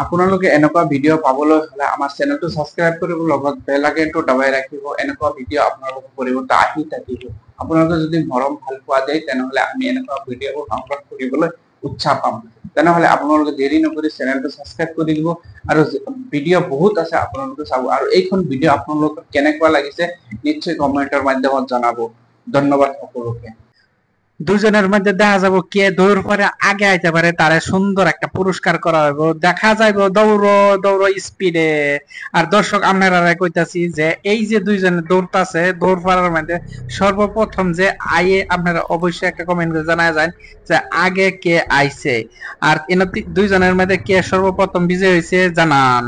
আপোনালোকে এনেকুৱা ভিডিঅ' পাবলৈ হলে আমাৰ চেনেলটো ছাবস্ক্ৰাইব কৰিব, লগত বেল আইকনটো দবাই ৰাখিব। এনেকুৱা ভিডিঅ' আপোনালোকৰ পৰিৱৰ্তে আহি থাকিব। আপোনালোকে যদি মৰম ভাল পোৱা যায় তেনেহলে আমি এনেকুৱা ভিডিঅ'বোৰ সংগ্ৰহ কৰিবলৈ উৎসাহ পাম। তেনেহলে আপোনালোকে দেৰি নকৰি চেনেলটো ছাবস্ক্ৰাইব কৰি দিব আৰু ভিডিঅ' বহুত আছে আপোনালোকে চাব। আৰু এইখন ভিডিঅ' আপোনালোকক কেনেকুৱা লাগিছে নিশ্চয় কমেন্টৰ মাধ্যমত জনাব। ধন্যবাদ সকলোকে। দুজনের মধ্যে দেখা যাবো কে দৌড় করে আগে আইতে পারে, তারে সুন্দর একটা পুরস্কার করা হইব। দেখা যাইব দৌড় দৌড় স্পিডে। আর দর্শক আপনারা কইতাছি যে এই যে দুইজনে দৌড়তাছে, দৌড় পাড়ার মধ্যে সর্বপ্রথম যে আইয়ে আপনারা অবশ্যই একটা কমেন্ট করে জানায় যান যে আগে কে আইছে। আর দুইজনের মধ্যে কে সর্বপ্রথম বিজয় হয়েছে জানান।